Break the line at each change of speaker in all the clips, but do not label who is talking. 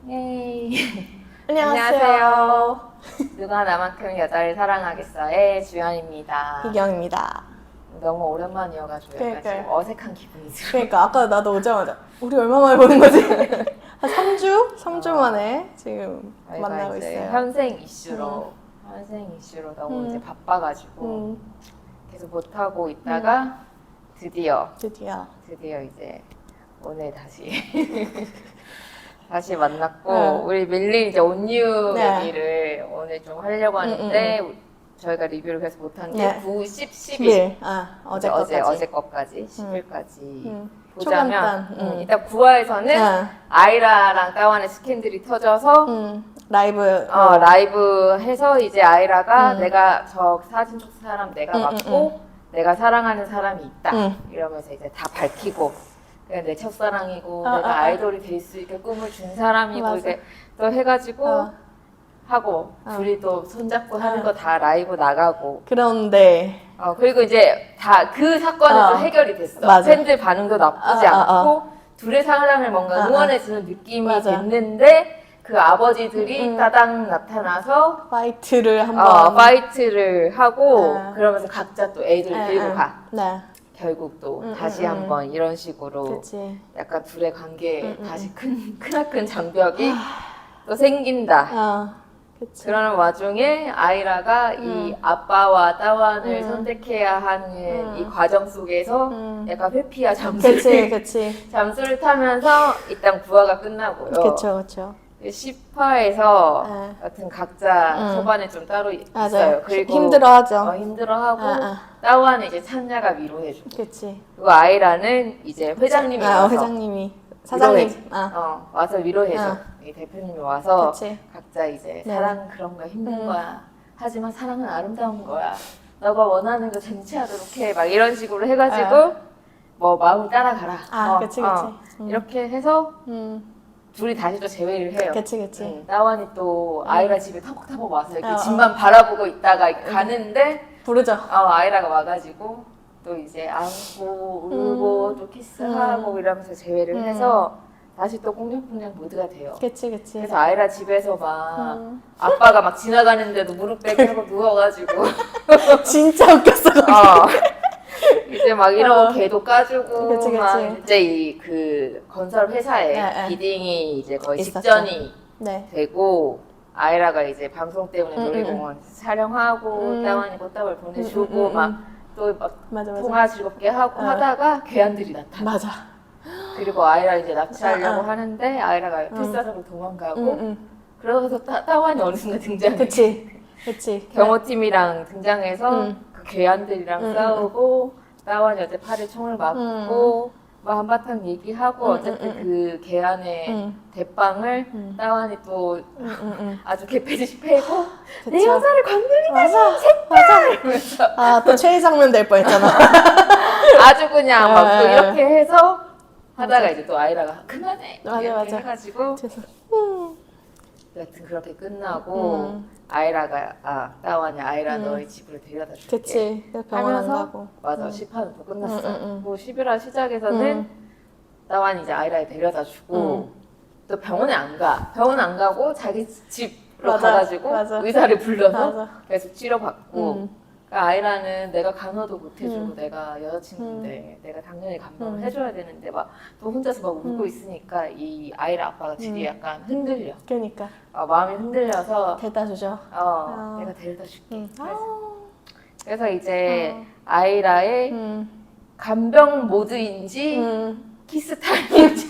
예이.
안녕하세요.
누가 나만큼 여자를 사랑하겠어의 주연입니다.
희경입니다.
너무 오랜만이어가지고 약간
그러니까요.
지금 어색한 기분이 들어요.
그러니까 아까 나도 오자마자 우리 얼마 만에 보는 거지? 한 3주? 3주 만에 지금
저희가
만나고
이제
있어요.
현생 이슈로 너무 이제 바빠가지고 계속 못하고 있다가 드디어
드디어.
이제 오늘 다시 만났고
네.
우리 밀린 이제 온유
네.
얘기를 오늘 좀 하려고 하는데 저희가 리뷰를 계속 못한 게
네.
9, 10, 11
10일. 어제 것까지.
어제 것까지 10일까지
초간단.
보자면 일단 9화에서는
네.
아이라랑 따완의 스캔들이 터져서
라이브.
라이브 해서 이제 아이라가 내가 저 사진 속 사람 내가 맞고 내가 사랑하는 사람이 있다 이러면서 이제 다 밝히고 그냥 내 첫사랑이고 내가 아이돌이 될 수 있게 꿈을 준 사람이고
맞아.
이제 또 해가지고 하고 둘이 또 손잡고 하는 거 다 라이브 나가고
그런데.
그리고 이제 다 그 사건은 좀 해결이 됐어.
맞아.
팬들 반응도 나쁘지 않고 둘의 사랑을 뭔가 응원해주는 느낌이
맞아.
됐는데 그 아버지들이 따당 나타나서
파이트를 한번.
파이트를 하고 그러면서 각자 또 애들 들고 가.
네.
결국 또 다시 한번 이런 식으로
그치.
약간 둘의 관계에 다시 크나큰 장벽이 또 생긴다.
그치.
그러는 와중에 아이라가 이 아빠와 따완을 선택해야 하는 이 과정 속에서 약간 회피와
그치.
잠수를 타면서 일단 9화가 끝나고요.
그쵸.
10화에서
네.
같은 각자 초반에 좀 따로 있어요.
맞아요.
그리고
힘들어하죠.
힘들어하고 따완은 이제 찬자가 위로해주고
그치.
그리고 아이라는 이제 회장님이 와서
회장님이. 사장님.
와서 위로해줘. 이 대표님이 와서
그치.
각자 이제
네.
사랑 그런 거 힘든 거야. 하지만 사랑은 아름다운 거야. 너가 원하는 거 쟁취하도록 해. 막 이런 식으로 해가지고 뭐 마음을 따라가라.
그치.
이렇게 해서 둘이 다시 또 재회를 해요.
그치.
따완이 또 아이라 집에 타벅타벅 와서 이렇게 집만 바라보고 있다가 가는데
부르죠.
아이라가 와가지고 또 이제 안고 울고 또 키스하고 이러면서 재회를 해서 다시 또 꽁냥꽁냥 모드가 돼요.
그치.
그래서 아이라 집에서 막 아빠가 막 지나가는데도 무릎 베고 하고 누워가지고
진짜 웃겼어, 거기.
이제 막 이러고 걔도 까주고
그치.
막 이제 이 그 건설 회사에 비딩이 이제 거의
있었죠.
직전이
네.
되고 아이라가 이제 방송 때문에 놀이공원 촬영하고 따완이 꽃다발 보내주고 막 또 막
맞아.
통화 즐겁게 하고 하다가 괴한들이 나타나.
맞아.
그리고 아이라 이제 납치하려고 하는데 아이라가 필사적으로 도망가고 그러고서 따완이 어느 순간 등장해.
그치.
경호팀이랑 등장해서 그 괴한들이랑 싸우고 따완이 어제 팔에 총을 맞고 뭐 한바탕 얘기하고 어쨌든 그 괴한의 대빵을 따완이 또 아주 개패듯이 패고 내 여자를 건드리다니 새끼야 이러면서
또 최애 장면 될 뻔했잖아.
아주 그냥 막 또 이렇게 해서 하다가 이제 또 아이라가 그만해 이렇게 해가지고 여튼 그렇게 끝나고 아이라가 따완이 아이라 너희 집으로 데려다 줄게
그치. 병원 안 가고.
맞아 10화는 또 끝났어. 뭐 11화 시작에서는 따완이 이제 아이라에 데려다 주고 또 병원에 안 가고 자기 집으로 가가지고 의사를 불러서 계속 치료받고 그러니까 아이라는 내가 간호도 못 해주고 내가 여자친구인데 내가 당연히 간병을 해줘야 되는데 막 또 혼자서 막 울고 있으니까 이 아이라 아빠가 뒤에 약간 흔들려.
그러니까.
마음이 흔들려서
데려다 주죠.
내가 데려다 줄게. 그래서 이제 아이라의 간병 모드인지 키스 타임인지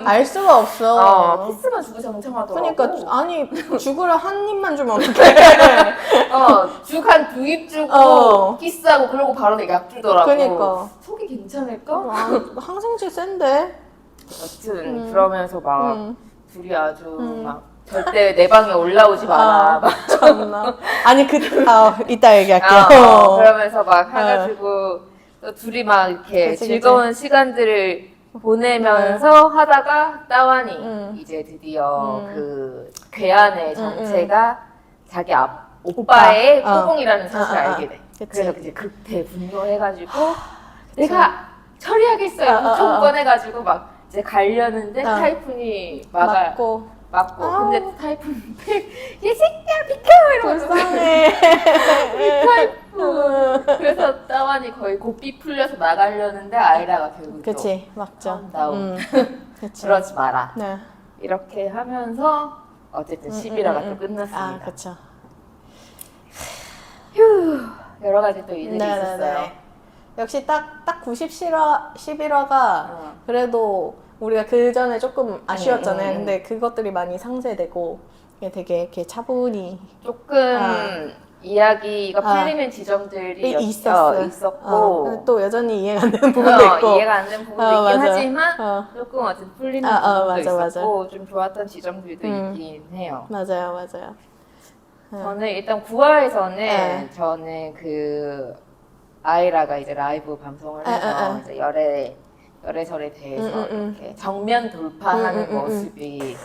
알 수가 없어.
키스만 주구장창하더라고.
그러니까 아니 죽으라 한 입만 주면 어떡해.
죽 한 2입 주고 키스하고 그러고 바로 내가 약 주더라고.
그러니까.
속이 괜찮을까?
항생제 센데.
여튼 그러면서 막 둘이 아주 막 절대 내 방에 올라오지 마라. 막
참나. 아니 이따 얘기할게요.
그러면서 막 해가지고 또 둘이 막 이렇게 즐거운 시간들을 보내면서 하다가 따완이 이제 드디어 그 괴한의 정체가 자기 오빠의 꼬봉이라는 사실을 알게 돼. 그래서 이제 그때 분노해가지고 내가 처리하겠어요. 총 꺼내가지고 막 이제 가려는데 타이푼이 맞고 근데 타이푼 백 이 새끼야 비켜 이러면서
불쌍해.
타이푼 그래서 따완이 거의 고삐 풀려서 나가려는데 아이라가 결국
그치, 막죠.
다운
그치.
그러지 마라
네.
이렇게 하면서 어쨌든 11화가 또 끝났습니다.
아, 그쵸.
휴 여러 가지 또 일들이
네네네.
있었어요.
역시 딱 11화가 그래도 우리가 그 전에 조금 아쉬웠잖아요. 근데 그것들이 많이 상쇄되고 이게 되게 이렇게 차분히
조금 이야기가 풀리는 지점들이 있었고
또 여전히 이해가 안 되는 부분도 있고
이해가 안 되는 부분도 있긴
맞아.
하지만 조금 어쨌든 풀리는 부분도
맞아.
있었고 좀 좋았던 지점들도 있긴 해요.
맞아요.
저는 일단 9화에서는 저는 그 아이라가 이제 라이브 방송을 해서 이제 열애설에 대해서 이렇게 정면 돌파하는 모습이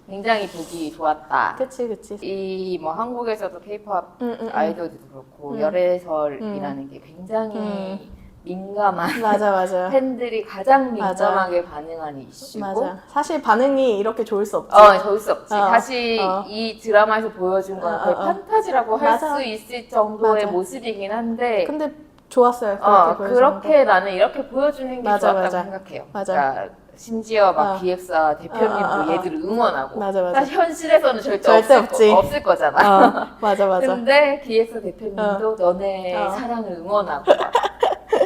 굉장히 보기 좋았다.
그치.
이 뭐 한국에서도 K-pop 아이돌도 그렇고 열애설이라는 게 굉장히 민감한
맞아.
팬들이 가장 민감하게 반응하는 이슈고
맞아. 사실 반응이 이렇게 좋을 수 없지.
좋을 수 없지. 다시 이 드라마에서 보여준 건 거의 판타지라고 할 수 있을 정도의 모습이긴 한데
근데 좋았어요.
그렇게 나는 이렇게 보여주는 게 좋았다고 생각해요.
맞아.
그러니까 심지어 막 기획사 대표님도 얘들을 응원하고
맞아.
사실 현실에서는 절대 없을 거잖아.
맞아.
근데 기획사 대표님도 너네 사랑을 응원하고 막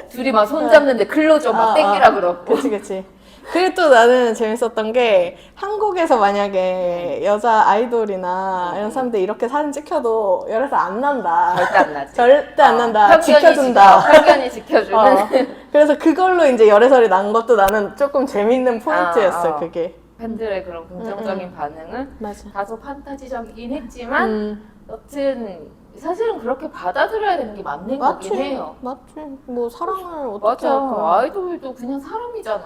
둘이 막 손잡는데 클로저 막 땡기라 그러고
그치. 그리고 또 나는 재밌었던 게 한국에서 만약에 여자 아이돌이나 이런 사람들 이렇게 사진 찍혀도 열애설 안 난다.
절대 안 나지.
절대 안 난다. 지켜준다.
편견이 지켜주는.
그래서 그걸로 이제 열애설이 난 것도 나는 조금 재밌는 포인트였어요. 그게.
팬들의 그런 긍정적인 반응은
맞아.
다소 판타지적이긴 했지만 여튼 사실은 그렇게 받아들여야 되는 게 맞는 거긴 해요.
맞지. 뭐 사랑을 어떻게
맞아.
할까.
아이돌도 그냥 사람이잖아.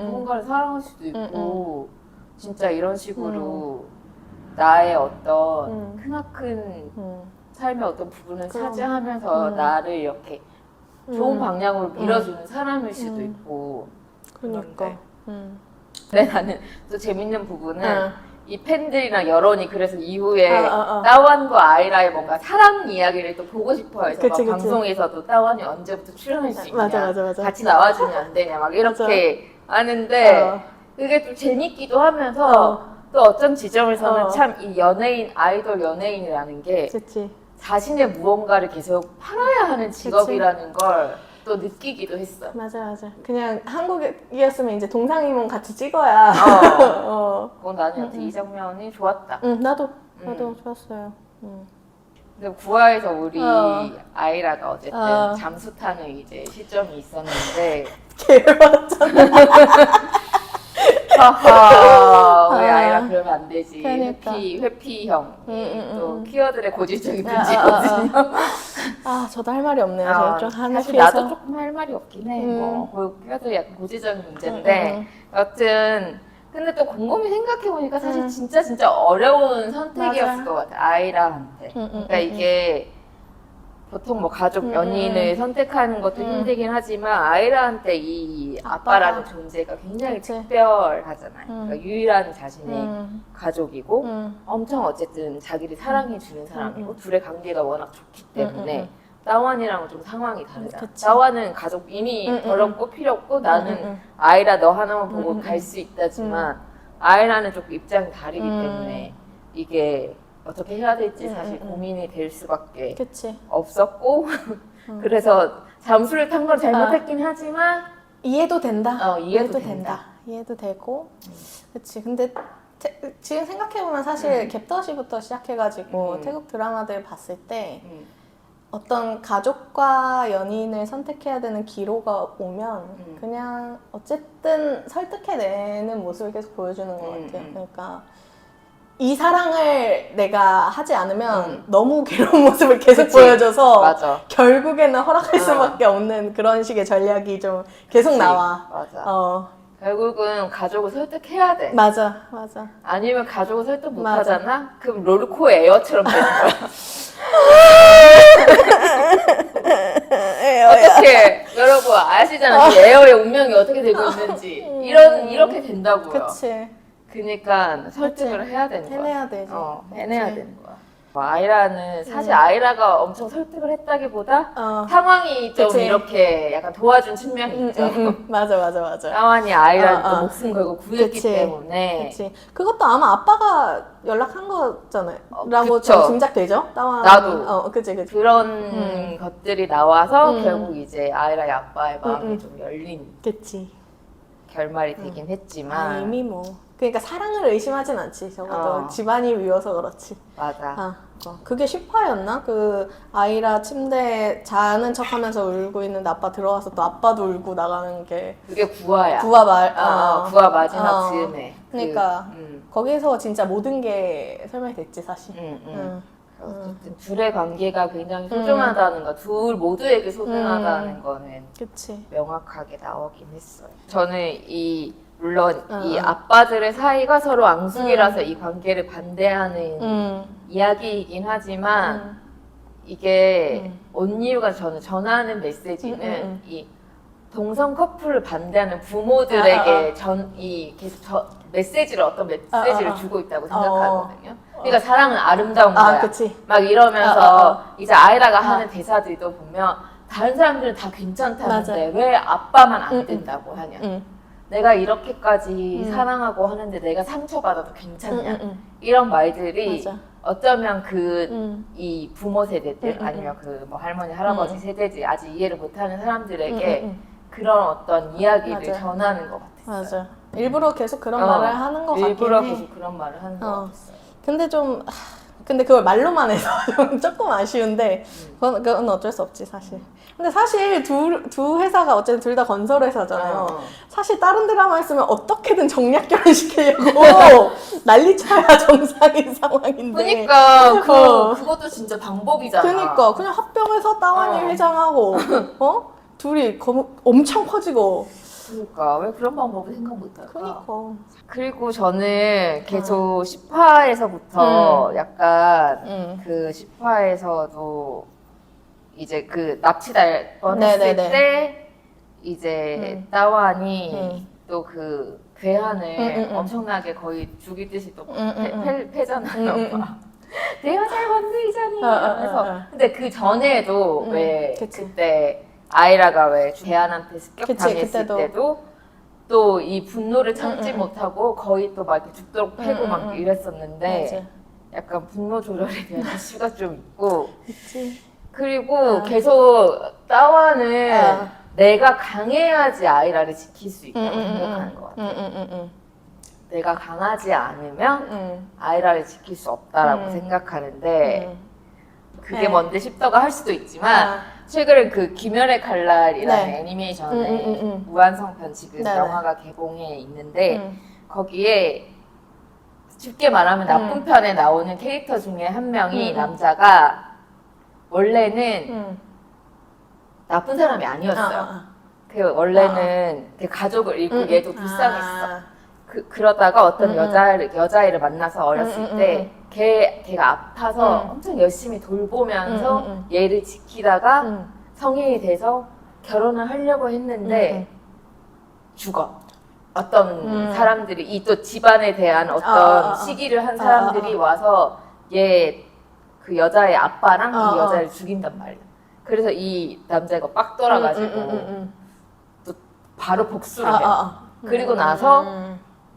누군가를 사랑할 수도 있고 진짜 이런 식으로 나의 어떤 크나큰 삶의 어떤 부분을 차지하면서 나를 이렇게 좋은 방향으로 밀어주는 사람일 수도 있고
그러니까.
근데 나는 또 재밌는 부분은 이 팬들이랑 여론이 그래서 이후에 따완과 아이라의 뭔가 사랑 이야기를 또 보고 싶어 해서 막 방송에서도 따완이 언제부터 출연할 수 있냐
맞아.
같이 나와주면 안 되냐 막 이렇게 하는데 그게 좀 재밌기도 하면서 또 어떤 지점에서는 참 이 아이돌 연예인이라는 게 자신의 무언가를 계속 팔아야 하는 직업이라는 걸 또 느끼기도 했어.
맞아. 그냥 한국이었으면 이제 동상이몽 같이 찍어야.
그건 나는 여튼 이 장면이 좋았다.
나도 좋았어요.
근데 9화에서 우리 아이라가 어쨌든 잠수 타는 이제 시점이 있었는데
개열받았잖아.
우리 아이라 그러면 안 되지.
그러니까.
회피형이 또 퀴어들의 고질적인 문제거든요.
저도 할 말이 없네요. 좀
사실 나도 조금 할 말이 없긴 해. 뭐 퀴어들이 약간 고질적인 문제인데 여튼 근데 또 곰곰이 생각해보니까 사실 진짜 어려운 선택이었을 것 같아. 아이라한테. 그러니까 이게 보통 뭐 가족 연인을 선택하는 것도 힘들긴 하지만 아이라한테 이 아빠라는 존재가 굉장히 특별하잖아요. 그러니까 유일한 자신의 가족이고 엄청 어쨌든 자기를 사랑해주는 사람이고 둘의 관계가 워낙 좋기 때문에 따완이랑은 좀 상황이 다르잖아. 따완은 가족 이미 더럽고 필요 없고 나는 아이라 너 하나만 보고 갈 수 있다지만 아이라는 조금 입장이 다르기 때문에 이게 어떻게 해야 될지 사실 고민이 될 수밖에 없었고 그래서 잠수를 탄 건 잘못했긴 하지만
이해도 된다.
이해도 된다.
이해도 되고 그치. 근데 지금 생각해보면 사실 갭더시부터 시작해가지고 태국 드라마들 봤을 때 어떤 가족과 연인을 선택해야 되는 기로가 오면 그냥 어쨌든 설득해내는 모습을 계속 보여주는 것 같아요. 그러니까 이 사랑을 내가 하지 않으면 너무 괴로운 모습을 계속 보여줘서
맞아.
결국에는 허락할 수밖에 없는 그런 식의 전략이 좀 계속 나와.
맞아. 결국은 가족을 설득해야 돼.
맞아.
아니면 가족을 설득 못 하잖아? 그럼 롤코 에어처럼 되는 거야. 어떻게 여러분 아시잖아요. 에어의 운명이 어떻게 되고 있는지. 이렇게 된다고요.
그치.
그니까 설득을 해야 되는 거야.
해내야 되지.
해내야
그치.
되는 거야. 뭐 아이라는 사실 아이라가 엄청 설득을 했다기보다 상황이 좀
그치.
이렇게 약간 도와준 측면이 있죠.
맞아.
따완이 아이라를 또 목숨 걸고 구했기
그치.
때문에.
그치. 그것도 아마 아빠가 연락한 거잖아요. 라고
그쵸.
좀 짐작되죠? 따완.
나도.
그치.
그런 것들이 나와서 결국 이제 아이라의 아빠의 마음이 좀 열린
그치.
결말이 되긴 했지만.
이미 뭐. 그러니까 사랑을 의심하진 않지. 적어도 집안이 미워서 그렇지.
맞아.
그게 10화였나? 그 아이라 침대에 자는 척 하면서 울고 있는데 아빠 들어와서 또 아빠도 울고 나가는 게
그게 9화야.
9화
마지막 즈음에.
그러니까 거기서 진짜 모든 게 설명이 됐지 사실.
어쨌든 둘의 관계가 굉장히 소중하다는 거, 둘 모두에게 소중하다는 거는
그치.
명확하게 나오긴 했어요. 저는 물론 이 아빠들의 사이가 서로 앙숙이라서 이 관계를 반대하는 이야기이긴 하지만 이게 온리유가 저는 전하는 메시지는 이 동성 커플을 반대하는 부모들에게 메시지를 어떤 메시지를 주고 있다고 생각하거든요. 그러니까 사랑은 아름다운 거야.
그치.
막 이러면서 이제 아이라가 하는 대사들도 보면 다른 사람들은 다 괜찮다는데 왜 아빠만 안 된다고 하냐. 내가 이렇게까지 사랑하고 하는데 내가 상처받아도 괜찮냐. 이런 말들이 어쩌면 이 부모 세대들 아니면 뭐 할머니, 할아버지 세대지 아직 이해를 못하는 사람들에게 그런 어떤 이야기를 전하는 것 같았어요.
맞아. 일부러 계속 그런 말을 하는 것 같긴 해.
일부러 계속 그런 말을 하는 것 같았어요.
근데 그걸 말로만 해서 조금 아쉬운데 그건 어쩔 수 없지 사실. 근데 사실 두 회사가 어쨌든 둘 다 건설 회사잖아요. 사실 다른 드라마 했으면 어떻게든 정략 결혼시키려고 난리쳐야 정상인 상황인데.
그러니까 그것도 진짜 방법이잖아.
그러니까 그냥 합병해서 따완이 회장하고 둘이 엄청 커지고.
그러니까 왜 그런 방법을 생각 못할까?
그러니까.
그리고 저는 계속 10화에서부터 약간 그 10화에서도 이제 그 납치될 뻔했을 때 이제 따완이 또 그 괴한을 엄청나게 거의 죽이듯이 또 패잖아요. 내 여자를 건드리자니. 그래서 근데 그 전에도 왜 그때 아이라가 왜 괴한한테 습격당했을 때도 또 이 분노를 참지 못하고 거의 또 막 이렇게 죽도록 패고 막 이랬었는데 약간 분노 조절에 대한 이슈가 좀 있고 그리고 계속 따완은 내가 강해야지 아이라를 지킬 수 있다고 생각하는 것 같아요. 내가 강하지 않으면 아이라를 지킬 수 없다라고 생각하는데 그게 뭔데 싶다가 할 수도 있지만 최근에 그 귀멸의 칼날이라는 애니메이션의 무한성편 지금 영화가 개봉해 있는데 거기에 쉽게 말하면 나쁜 편에 나오는 캐릭터 중에 한 명이 남자가 원래는 나쁜 사람이 아니었어요. 그 원래는 그 가족을 잃고 얘도 불쌍했어. 그러다가 어떤 여자애를 만나서 어렸을 때 걔가 아파서 엄청 열심히 돌보면서 얘를 지키다가 성인이 돼서 결혼을 하려고 했는데 죽어. 어떤 사람들이 이 또 집안에 대한 어떤 시기를 한 사람들이 와서 얘 그 여자의 아빠랑 이 여자를 죽인단 말이야. 그래서 이 남자가 빡 돌아가지고 또 바로 복수를 해. 그리고 나서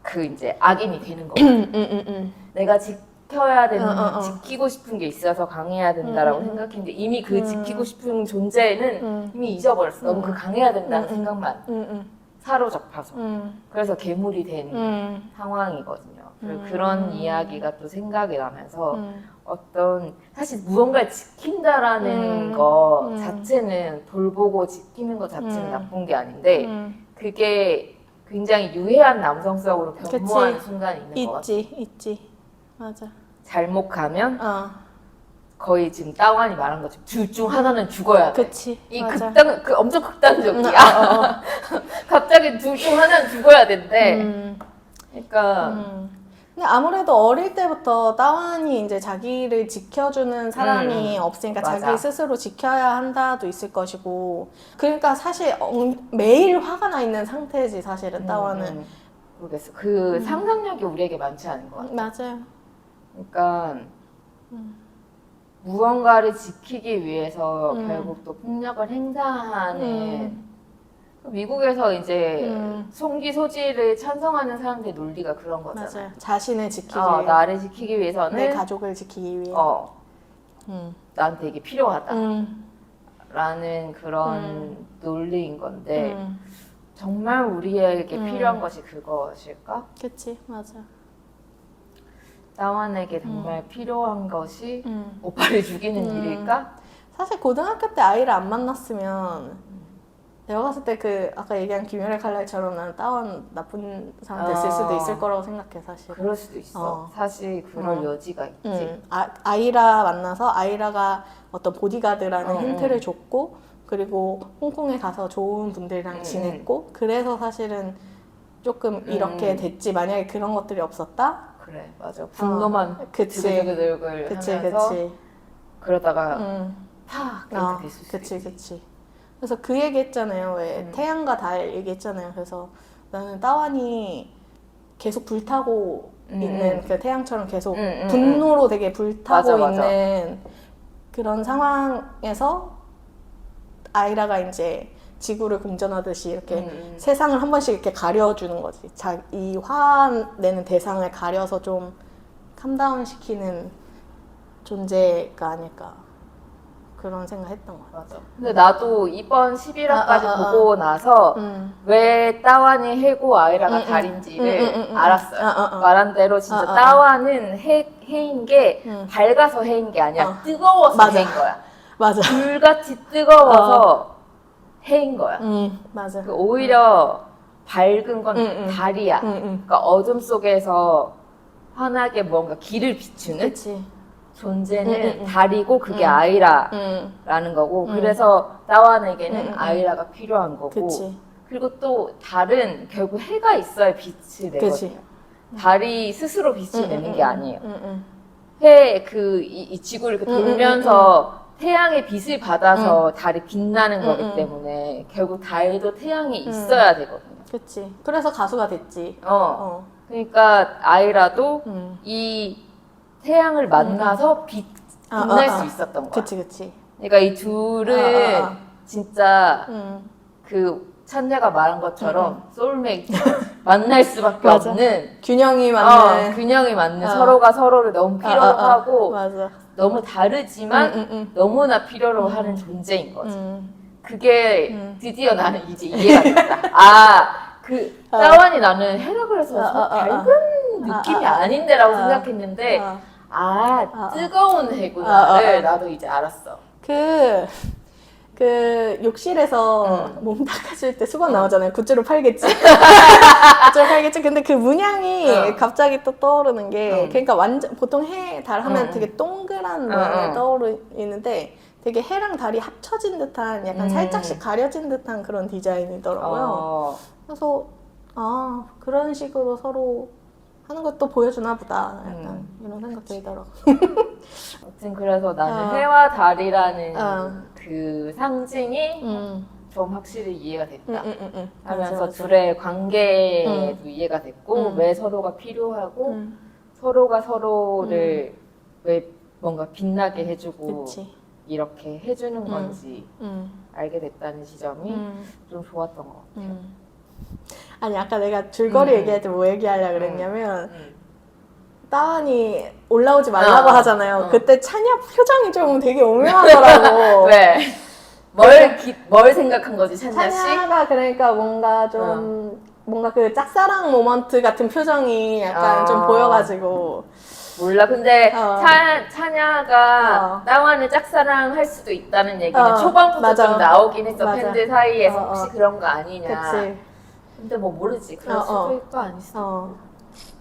그 이제 악인이 되는 거거든. 내가 지켜야 되는, 지키고 싶은 게 있어서 강해야 된다라고 생각했는데 이미 그 지키고 싶은 존재는 이미 잊어버렸어. 너무 그 강해야 된다는 생각만 사로잡혀서. 그래서 괴물이 된 상황이거든요. 그런 이야기가 또 생각이 나면서 어떤 사실 무언가를 지킨다라는 거 자체는 돌보고 지키는 것 자체는 나쁜 게 아닌데 그게 굉장히 유해한 남성성으로 변모하는 순간이 있는 것 같아요.
있지. 맞아.
잘못 가면 거의 지금 따완이 말한 것처럼 둘 중 하나는 죽어야 돼.
그치.
이
맞아.
엄청 극단적이야. 갑자기 둘 중 하나는 죽어야 된대. 그러니까
근데 아무래도 어릴 때부터 따완이 이제 자기를 지켜주는 사람이 없으니까
맞아.
자기 스스로 지켜야 한다도 있을 것이고 그러니까 사실 매일 화가 나 있는 상태지 사실은 따완은
모르겠어. 그 상상력이 우리에게 많지 않은 것 같아.
맞아요.
그러니까 무언가를 지키기 위해서 결국 또 폭력을 행사하는 미국에서 이제 총기 소지를 찬성하는 사람들의 논리가 그런 거잖아.
맞아요. 자신을 지키기 위해,
나를 지키기 위해서는
내 가족을 지키기 위해.
나한테 이게 필요하다. 라는 그런 논리인 건데 정말 우리에게 필요한 것이 그것일까?
그치, 맞아.
나완에게 정말 필요한 것이 오빠를 죽이는 일일까?
사실 고등학교 때 아이를 안 만났으면 내가 봤을 때 그 아까 얘기한 김열의 칼날처럼 나는 따완 나쁜 사람 됐을 수도 있을 거라고 생각해 사실.
그럴 수도 있어. 사실 그럴 여지가 있지.
아이라 만나서 아이라가 어떤 보디가드라는 힌트를 줬고 그리고 홍콩에 가서 좋은 분들이랑 지냈고 그래서 사실은 조금 이렇게 됐지. 만약에 그런 것들이 없었다?
그래 맞아. 분노만 드글드글 하면서
그치.
그러다가 팍 이렇게 됐을 수 있지.
그치. 그래서 그 얘기 했잖아요. 왜 태양과 달 얘기했잖아요. 그래서 나는 따완이 계속 불타고 있는 그 태양처럼 계속 분노로 되게 불타고 있는 그런 상황에서 아이라가 이제 지구를 공전하듯이 이렇게 세상을 한 번씩 이렇게 가려주는 거지. 이 화내는 대상을 가려서 좀 캄다운 시키는 존재가 아닐까. 그런 생각 했던 것 같아.
맞아. 근데 나도 이번 11화까지 보고 나서 왜 따완이 해고 아이라가 달인지를 알았어요. 말한 대로 진짜 따완은 해인 게 밝아서 해인 게 아니야. 뜨거워서 해인 거야.
맞아.
불같이 뜨거워서 해인 거야.
맞아.
오히려 밝은 건 달이야. 그러니까 어둠 속에서 환하게 뭔가 길을 비추는
그치.
존재는 달이고 그게 아이라라는 거고 그래서 따완에게는 아이라가 필요한 거고
그치.
그리고 또 달은 결국 해가 있어야 빛을 내거든요.
그치.
달이 스스로 빛을 내는 게 아니에요. 해 이 지구를 이렇게 돌면서 태양의 빛을 받아서 달이 빛나는 거기 때문에 결국 달도 태양이 있어야 되거든요.
그치. 그래서 가수가 됐지.
그러니까 아이라도 이 태양을 만나서 빛날 수 있었던 거야.
그치.
그러니까 이 둘은 진짜 그 찬재가 말한 것처럼 소울메이트 만날 수밖에 없는
균형이 맞는
균형이 맞는 서로가 서로를 너무 필요로 하고
맞아.
너무 다르지만 너무나 필요로 하는 존재인 거지. 그게 드디어 나는 이제 이해가 됐다. 그 따완이 나는 해라 그래서 밝은 느낌이 아닌데라고 생각했는데 뜨거운 해구나를 나도 이제 알았어.
그 욕실에서 몸 닦아줄 때 수건 나오잖아요. 굿즈로 팔겠지? 굿즈로 팔겠지? 근데 그 문양이 갑자기 또 떠오르는 게 그러니까 완전 보통 해, 달 하면 되게 동그란 모양이 떠오르는데 되게 해랑 달이 합쳐진 듯한 약간 살짝씩 가려진 듯한 그런 디자인이더라고요. 그래서 그런 식으로 서로 하는 것도 보여주나 보다. 약간 이런 생각 들더라고.
아무튼 그래서 나는 해와 달이라는 그 상징이 좀 확실히 이해가 됐다. 하면서
맞아.
둘의 관계도 이해가 됐고 왜 서로가 필요하고 서로가 서로를 왜 뭔가 빛나게 해주고 이렇게 해주는 건지 알게 됐다는 지점이 좀 좋았던 것 같아요.
아니 아까 내가 줄거리 얘기할 때 뭐 얘기하려고 그랬냐면 따완이 올라오지 말라고 하잖아요. 그때 찬야 표정이 좀 되게 오묘하더라고.
왜? 뭘 생각한 거지, 찬야 씨?
찬야가 그러니까 뭔가 좀 뭔가 그 짝사랑 모먼트 같은 표정이 약간 좀 보여가지고
몰라. 근데 찬야가 따완을 짝사랑 할 수도 있다는 얘기는 초반부터 좀 나오긴 했어. 팬들 사이에서 혹시 그런 거 아니냐.
그치.
근데 뭐 모르지. 그럴 수도 있고 아닐 수도 있고.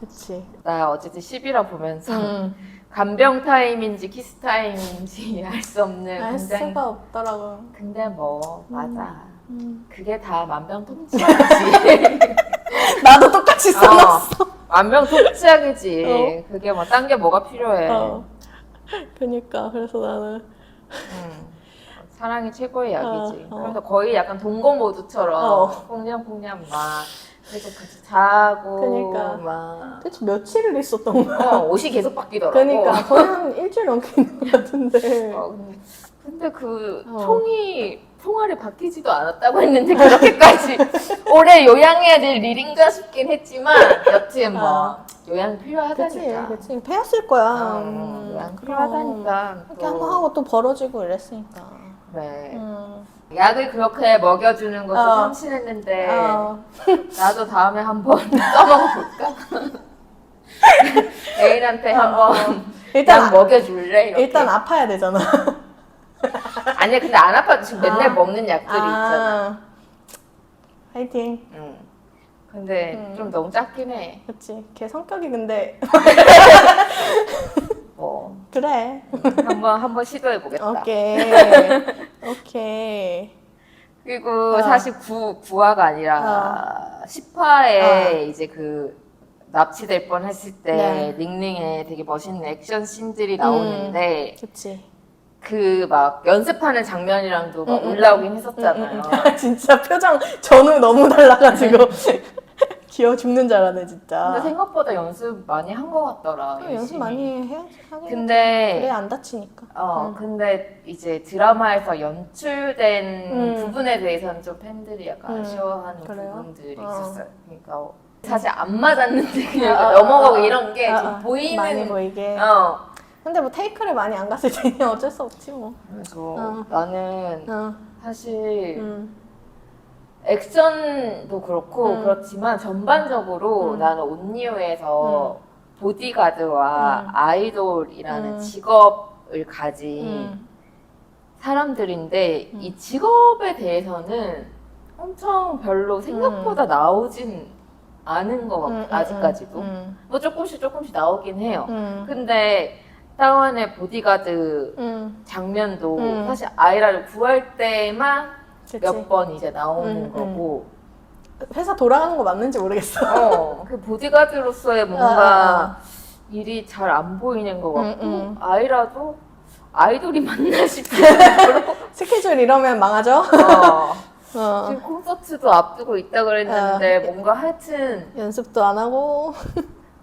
그치.
나 어쨌든 11화 보면서 간병 타임인지 키스 타임인지 알 수 없는
알 수가 없더라고.
근데 뭐 맞아. 그게 다 만병통치약이지.
나도 똑같이 써놨어.
만병통치약이지. 그게 뭐 딴 게 뭐가 필요해.
그니까 그래서 나는
사랑이 최고의 약이지. 그래서 거의 약간 동거모드처럼 퐁냥퐁냥 막 계속 같이 자고
그러니까.
막
대체 며칠을 있었던 거야?
옷이 계속 바뀌더라고.
그러니까 거의 한 일주일 넘게 있는 것 같은데.
근데 그
어.
총알이 바뀌지도 않았다고 했는데 그렇게까지 오래 요양해야 될 일인가 싶긴 했지만 여튼 뭐 요양이 필요하다니까.
그치. 패였을 거야.
요양 필요하다니까.
이렇게 한번 하고 또 벌어지고 이랬으니까.
네. 약을 그렇게 먹여주는 것도 참신했는데 나도 다음에 한번 써먹어볼까? 애인한테 한번 약 먹여줄래? 이렇게.
일단 아파야 되잖아.
아니야 근데 안 아파도 지금 맨날 먹는 약들이 있잖아.
화이팅.
근데 좀 너무 작긴 해.
그치. 걔 성격이 근데
뭐
그래.
한번 시도해보겠다.
오케이.
그리고 사실 9화가 아니라 10화에 이제 그 납치될 뻔했을 때 닝닝의 되게 멋있는 액션 씬들이 나오는데
그치.
그 막 연습하는 장면이랑도 막 올라오긴 했었잖아요.
진짜 표정 전후 너무 달라가지고 귀여워 죽는 줄 알았네 진짜.
근데 생각보다 연습 많이 한 것 같더라.
연습 많이 해야지.
근데
그래 안 다치니까.
근데 이제 드라마에서 연출된 부분에 대해서는 좀 팬들이 약간 아쉬워하는 부분들이 있었어요. 그러니까 사실 안 맞았는데 그냥 넘어가고 이런 게 좀 보이는
많이 보이게. 근데 뭐 테이크를 많이 안 갔을 때는 어쩔 수 없지 뭐.
그래서 나는 사실 액션도 그렇고 그렇지만 전반적으로 나는 온리오에서 보디가드와 아이돌이라는 직업을 가진 사람들인데 이 직업에 대해서는 엄청 별로 생각보다 나오진 않은 것 같고 아직까지도 뭐 조금씩 나오긴 해요. 근데 따완의 보디가드 장면도 사실 아이라를 구할 때만 몇 번 이제 나오는 거고
회사 돌아가는 거 맞는지 모르겠어.
그 보디가드로서의 뭔가 일이 잘 안 보이는 것 같고 아이라도 아이돌이 맞나 싶기도 하고
스케줄 이러면 망하죠?
지금 콘서트도 앞두고 있다 그랬는데 뭔가 하여튼
연습도 안 하고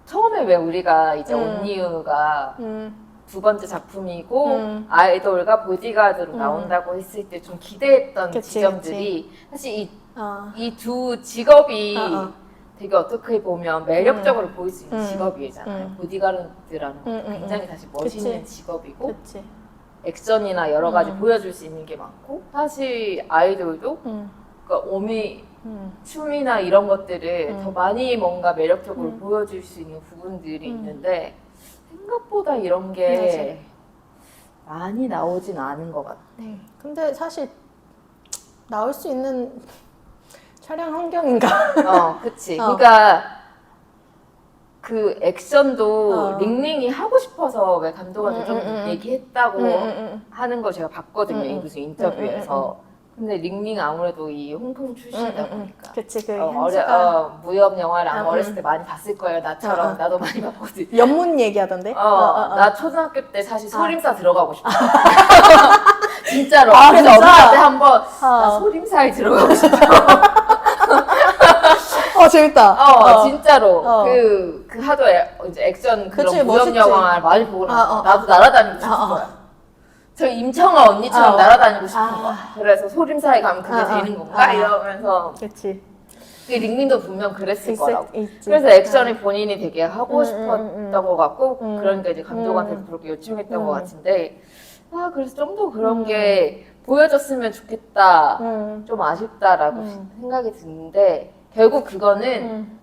처음에 왜 우리가 이제 온리우가 두 번째 작품이고 아이돌과 보디가드로 나온다고 했을 때 좀 기대했던 지점들이 사실 이 두 직업이 되게 어떻게 보면 매력적으로 보일 수 있는 직업이잖아요. 보디가드라는 건 굉장히 사실 멋있는 직업이고 액션이나 여러 가지 보여줄 수 있는 게 많고 사실 아이돌도 그러니까 춤이나 이런 것들을 더 많이 뭔가 매력적으로 보여줄 수 있는 부분들이 있는데 생각보다 이런 게 많이 나오진 않은 것 같아.
근데 사실 나올 수 있는 촬영 환경인가?
그치. 그러니까 그 액션도 링링이 하고 싶어서 왜 감독한테 좀 얘기했다고 하는 걸 제가 봤거든요. 이 무슨 인터뷰에서. 근데 링링 아무래도 이 홍콩 출신이다 보니까.
그치, 그 현지가.
무협 영화를 아마 어렸을 때 많이 봤을 거예요. 나처럼. 나도 많이 봤거든.
연문 얘기하던데?
나 초등학교 때 사실 소림사 들어가고 싶어. 진짜로. 그래서
진짜?
엄마한테 한번 나 소림사에 들어가고 싶어.
재밌다.
진짜로. 그 하도 이제 액션 그런
그치,
무협
멋있지.
영화를 많이 보고 나서 나도 날아다니고 싶은 거야. 저 임청아 언니처럼 날아다니고 싶은 거야. 그래서 소림사에 가면 그게 되는 건가? 이러면서.
그치.
그 링링도 분명 그랬을 거라고.
있지.
그래서 액션이 본인이 되게 하고 싶었던 것 같고, 그러니까 이제 감독한테도 그렇게 요청했던 것 같은데, 그래서 좀 더 그런 게 보여줬으면 좋겠다, 좀 아쉽다라고 생각이 드는데, 결국 그거는,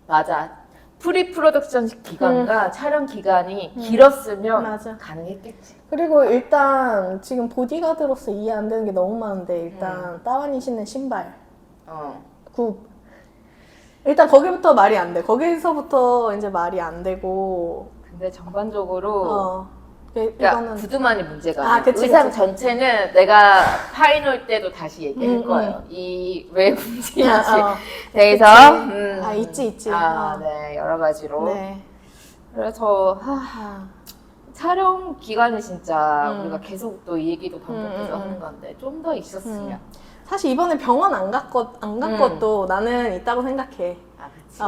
맞아. 프리 프로덕션 기간과 촬영 기간이 길었으면 가능했겠지.
그리고 일단 지금 보디가드로서 이해 안 되는 게 너무 많은데 일단 따완이 신는 신발 일단 거기부터 말이 안 돼. 거기서부터 이제 말이 안 되고
근데 전반적으로
이거는
구두만이 문제가 아니야.
그치,
의상
그치.
전체는 내가 파이널 때도 다시 얘기할 거예요. 이 왜 문제인지 대해서
있지.
네, 여러 가지로.
네.
그래서 촬영 기간이 진짜 우리가 계속 또 이 얘기도 반복해서 하는 건데 좀 더 있었으면.
사실 이번에 병원 안 간 것도 나는 있다고 생각해.
아, 그치.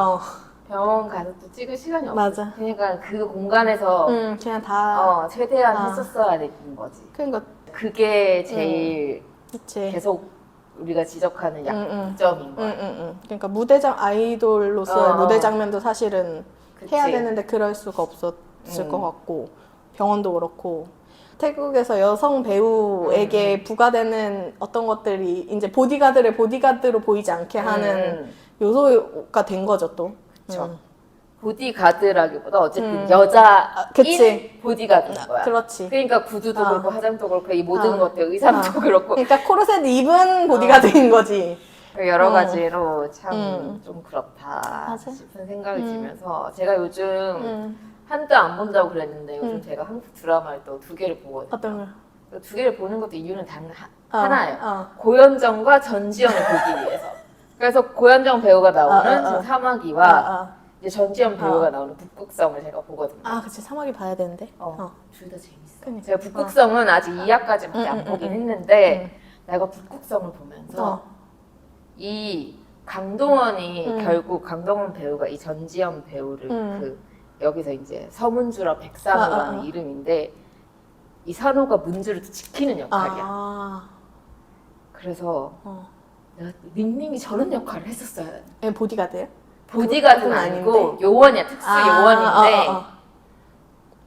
병원 가서 또 찍을 시간이 없어.
맞아.
그러니까 그 공간에서
그냥 다.
최대한 했었어야 되는 거지.
그러니까
그게 제일
그치.
계속 우리가 지적하는 약점인 거야.
그러니까 무대장 아이돌로서의 무대 장면도 사실은
그치.
해야 되는데 그럴 수가 없었을 것 같고 병원도 그렇고 태국에서 여성 배우에게 부과되는 어떤 것들이 이제 보디가드를 보디가드로 보이지 않게 하는 요소가 된 거죠 또.
그렇죠. 보디가드라기보다 어쨌든 여자인 보디가드인 거야.
그렇지.
그러니까 구두도 그렇고 화장도 그렇고 이 모든 것들 의상도 그렇고
그러니까 코르셋 입은 보디가드인 거지.
여러 가지로 참 좀 그렇다
맞아.
싶은 생각이 들면서 제가 요즘 한도 안 본다고 그랬는데 요즘 제가 한국 드라마를 또 2개를 보거든요.
어떤 걸?
2개를 보는 것도 이유는 단 하나예요.
고현정과
고현정과 전지현을 보기 위해서. 그래서 고현정 배우가 나오는 지금 사마귀와 이제 전지현 배우가 나오는 북극성을 제가 보거든요.
그치. 사마귀 봐야 되는데.
둘 다 재밌어.
그러니까.
제가 북극성은 아직 2화까지밖에 안 보긴 했는데 내가 북극성을 보면서 이 강동원이 결국 강동원 배우가 이 전지현 배우를 그 여기서 이제 서문주라 백산호라는 이름인데 이 산호가 문주를 지키는 역할이야. 그래서 내가 닝닝이 저런 역할을 했었어야 돼.
보디가드예요?
보디가드는 아니고 요원이야. 특수 요원인데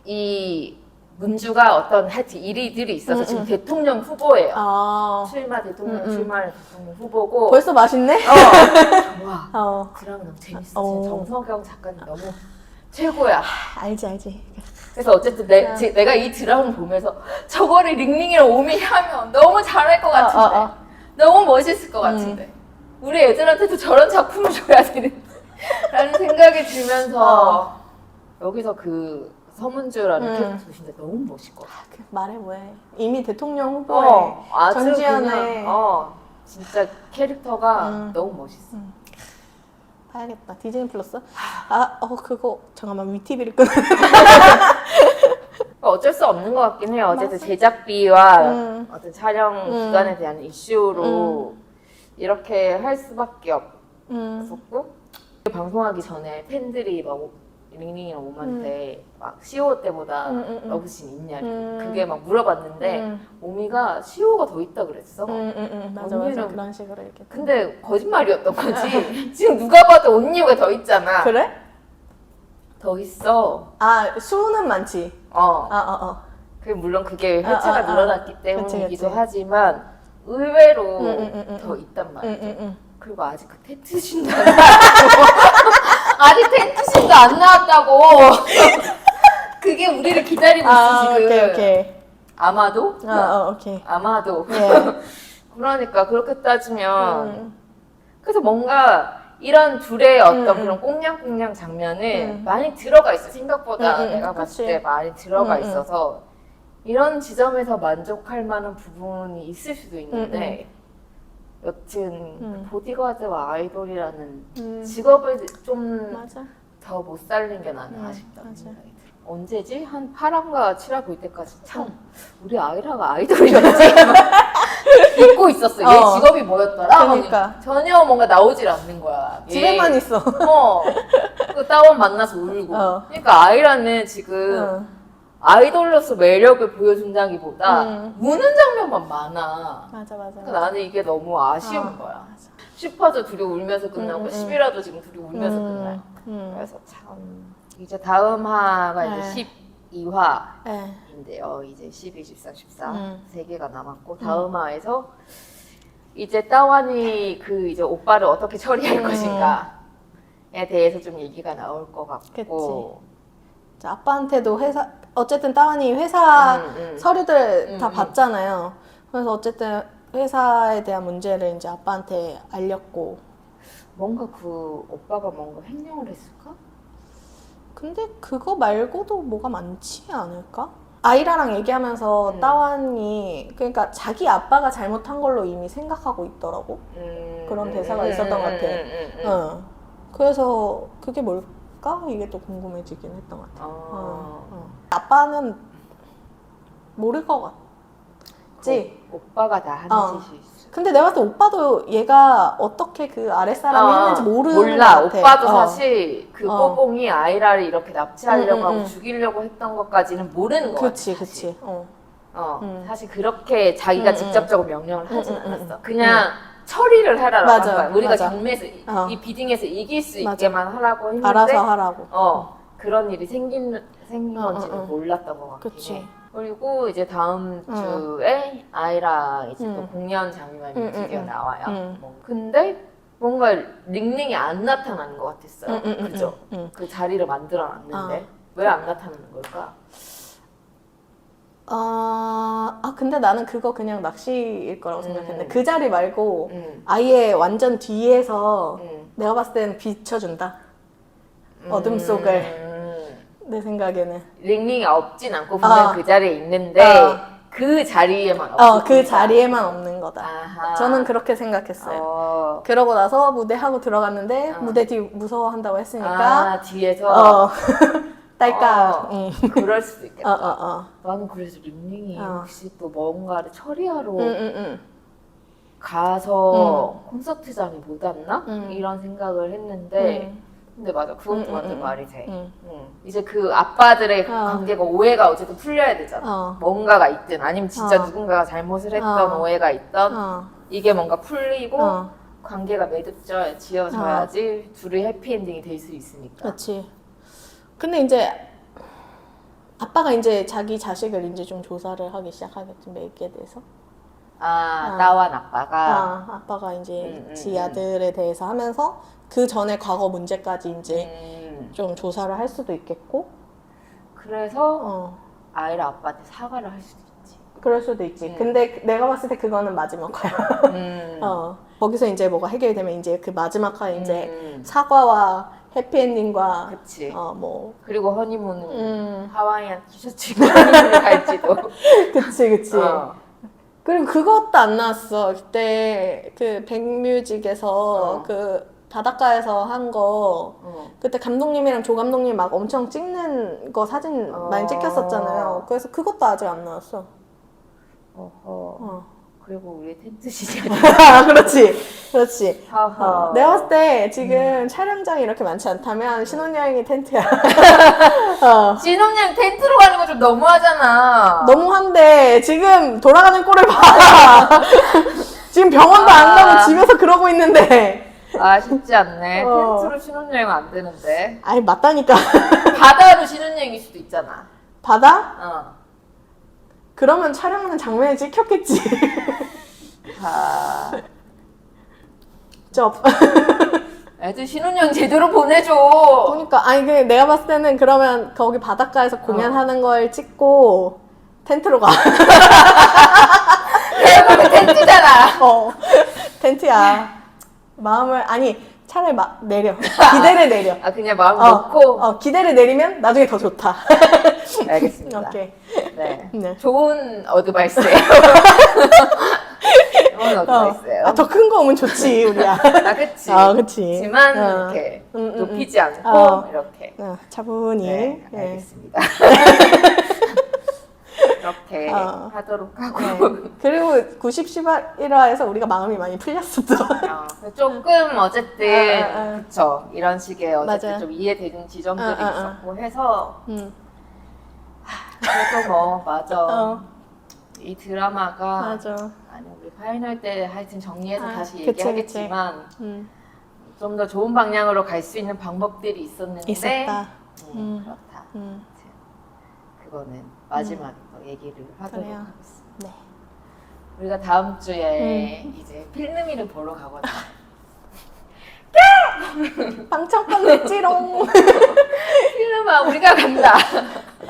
이 문주가 어떤 하여튼 일이들이 있어서 지금 대통령 후보예요. 대통령 후보고
벌써 맛있네?
좋아. 드라마 너무 재밌어. 진짜 정석영 작가님 너무 최고야.
알지.
그래서 어쨌든 내가 이 드라마를 보면서 저거를 링링이랑 오미 하면 너무 잘할 것 같은데 너무 멋있을 것 같은데 우리 애들한테도 저런 작품을 줘야 되는데 라는 생각이 들면서 여기서 그 서문주라는 캐릭터 진짜 너무 멋있거든.
말해 뭐해. 이미 대통령 후보에 전지현의
진짜 캐릭터가 너무 멋있어.
봐야겠다. 디즈니 플러스? 그거 잠깐만 위티비를 끊어.
어쩔 수 없는 것 같긴 해요. 어쨌든 제작비와 어떤 촬영 기간에 대한 이슈로 이렇게 할 수밖에 없었고 방송하기 전에 팬들이 막 링링이랑 옴한테 막 시호 때보다 러브씬 있냐 그게 막 물어봤는데 오미가 시호가 더 있다 그랬어.
맞아. 그런 식으로 이렇게.
근데 거짓말이었던 거지. 지금 누가 봐도 언니가 더 있잖아.
그래?
더 있어.
수는 많지.
물론 그게 회차가 늘어났기 때문이기도 하지만 의외로 더 있단 말이죠. 그리고 아직 그 텐트신도 안 나왔다고. 아직 텐트신도 안 나왔다고. 그게 우리를 기다리고 있어 지금.
오케이.
아마도?
오케이.
아마도. 그러니까 그렇게 따지면 그래서 뭔가 이런 둘의 어떤 그런 꽁냥꽁냥 장면은 많이 들어가 있어. 생각보다 내가 봤을 때 많이 들어가 있어서 이런 지점에서 만족할 만한 부분이 있을 수도 있는데 여튼 보디가드와 아이돌이라는 직업을 좀 더 못 살린 게 나는 아쉽다는 생각이 들어. 언제지? 한 8화인가 7화 볼 때까지 참 우리 아이라가 아이돌이었지? 잊고 있었어. 얘 직업이 뭐였더라?
그러니까.
전혀 뭔가 나오질 않는 거야.
집에만 있어.
그 따원 만나서 울고. 그러니까 아이라는 지금 아이돌로서 매력을 보여준다기보다 우는 장면만 많아.
맞아.
그러니까 나는 이게 너무 아쉬운 거야. 10화도 둘이 울면서 끝나고 11화도 지금 둘이 울면서 끝나요. 그래서 참 이제 다음 화가 이제 12화인데요. 이제 12, 13, 14 세 개가 남았고 다음 화에서 이제 따완이 그 이제 오빠를 어떻게 처리할 것인가에 대해서 좀 얘기가 나올 것 같고.
그치. 아빠한테도 어쨌든 따완이 회사 서류들 다 봤잖아요. 그래서 어쨌든 회사에 대한 문제를 이제 아빠한테 알렸고.
뭔가 그 오빠가 뭔가 횡령을 했을까?
근데 그거 말고도 뭐가 많지 않을까? 아이라랑 얘기하면서 따완이 그러니까 자기 아빠가 잘못한 걸로 이미 생각하고 있더라고. 그런 대사가 있었던 것 같아. 그래서 그게 뭘까? 이게 또 궁금해지긴 했던 것 같아. 아빠는 모를 것 같지?
오빠가 다 하는 짓일 수.
근데 내가 봤을 때 오빠도 얘가 어떻게 그 아랫사람이 했는지 모르는
몰라.
것 같아.
오빠도 사실 그 뽀봉이 아이라를 이렇게 납치하려고 하고
응.
죽이려고 했던 것까지는 모르는 거 같아.
그치.
사실 그렇게 자기가 직접적으로 명령을 하진
응.
않았어. 그냥 처리를 해라라고 한
맞아,
거야. 우리가
맞아.
경매에서 이 비딩에서 이길 수
맞아.
있게만 하라고 했는데
알아서 하라고.
그런 일이 생긴 건지는 몰랐던 것 같긴
그치.
해. 그리고 이제 다음 주에 아이라 이제 또 공연 장면이 드디어 나와요. 근데 뭔가 링링이 안 나타나는 것 같았어요. 그죠? 그 자리를 만들어 놨는데 왜 안 나타나는 걸까?
근데 나는 그거 그냥 낚시일 거라고 생각했는데 그 자리 말고 아예 완전 뒤에서 내가 봤을 때는 비춰준다. 어둠 속을. 내 생각에는.
링링이 없진 않고 분명 그 자리에 있는데 그 자리에만 없고
그 자리에만 없는 거다.
아하.
저는 그렇게 생각했어요. 그러고 나서 무대하고 들어갔는데 무대 뒤 무서워한다고 했으니까
뒤에서
딸깍.
그럴 수도 있겠다. 나는 그래서 링링이 혹시 또 뭔가를 처리하러 가서 콘서트장에 못 왔나? 이런 생각을 했는데 근데 맞아, 그것도 완전 말이 돼. 이제 그 아빠들의 관계가 오해가 어쨌든 풀려야 되잖아. 뭔가가 있든 아니면 진짜 누군가가 잘못을 했던 오해가 있던 이게 뭔가 풀리고 관계가 지어져야지 둘이 해피엔딩이 될 수 있으니까.
그렇지. 근데 이제 아빠가 이제 자기 자식을 이제 좀 조사를 하기 시작하겠지, 맥에 대해서.
나와 아빠가.
아빠가 이제 지 아들에 대해서 하면서 그 전에 과거 문제까지 이제 좀 조사를 할 수도 있겠고.
그래서 아이라 아빠한테 사과를 할 수도 있지.
그럴 수도 있지. 근데 내가 봤을 때 그거는 마지막 화야. 거기서 이제 뭐가 해결되면 이제 그 마지막 화에 이제 사과와 해피엔딩과
그치.
그리고
허니문은 하와이안 티셔츠 입고 허니문을 갈지도.
그치. 그리고 그것도 안 나왔어. 그때 그 백뮤직에서 그 바닷가에서 한 거 그때 감독님이랑 조 감독님 막 엄청 찍는 거 사진 많이 찍혔었잖아요. 그래서 그것도 아직 안 나왔어.
그리고 우리 텐트 시절.
그렇지. 내가 봤을 때 지금 촬영장이 이렇게 많지 않다면 신혼여행이 텐트야.
신혼여행 텐트로 가는 거 좀 너무하잖아.
너무한데 지금 돌아가는 꼴을 봐. 지금 병원도 안 가고 집에서 그러고 있는데.
쉽지 않네. 텐트로 신혼여행 안 되는데.
아니 맞다니까.
바다로 신혼여행일 수도 있잖아.
바다? 그러면 촬영하는 장면이 찍혔겠지. 쩝.
애들 신혼여행 제대로 보내줘.
그러니까 아니 내가 봤을 때는 그러면 거기 바닷가에서 공연하는 걸 찍고 텐트로 가.
결국은 텐트잖아.
텐트야. 마음을 차라리 내려. 기대를 내려.
그냥 마음 놓고.
기대를 내리면 나중에 더 좋다.
알겠습니다.
오케이.
네. 좋은 어드바이스예요. 좋은 어드바이스예요.
더 큰 거 오면 좋지, 우리야.
그치.
그치.
지만 이렇게 높이지 않고 이렇게.
차분히.
네, 알겠습니다. 이렇게 하도록 하고.
그리고 91화에서 우리가 마음이 많이 풀렸어.
조금 어쨌든 그쵸. 이런 식의 어쨌든
맞아.
좀 이해되는 지점들이 있었고 해서 그래도 맞아. 이 드라마가
맞아.
우리 파이널 때 하여튼 정리해서 다시
그치,
얘기하겠지만 좀 더 좋은 방향으로 갈 수 있는 방법들이 있었는데
있었다.
그렇다. 그거는 마지막에 또 얘기를 하도록
그래요.
하겠습니다.
네.
우리가 다음 주에 이제 필름이를 보러 가거든요.
빵청빵 냈지롱.
필름아 우리가 간다.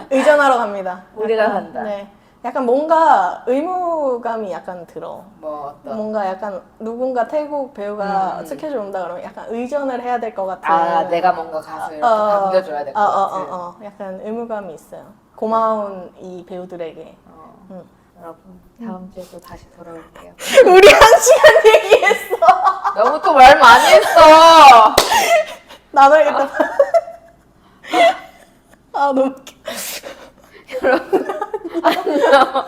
의전하러 갑니다.
우리가 간다.
네. 약간 뭔가 의무감이 약간 들어. 뭔가 약간 누군가 태국 배우가 스케줄 온다 그러면 약간 의전을 해야 될 것 같은.
내가 뭔가 가서 이렇게 반겨줘야 될 것 같은.
약간 의무감이 있어요. 고마운 이 배우들에게.
여러분 다음 주에 또 다시 돌아올게요.
우리 1시간 얘기했어.
너무 또 말 많이 했어.
나눠야겠다. 너무 웃겨.
여러분 안녕.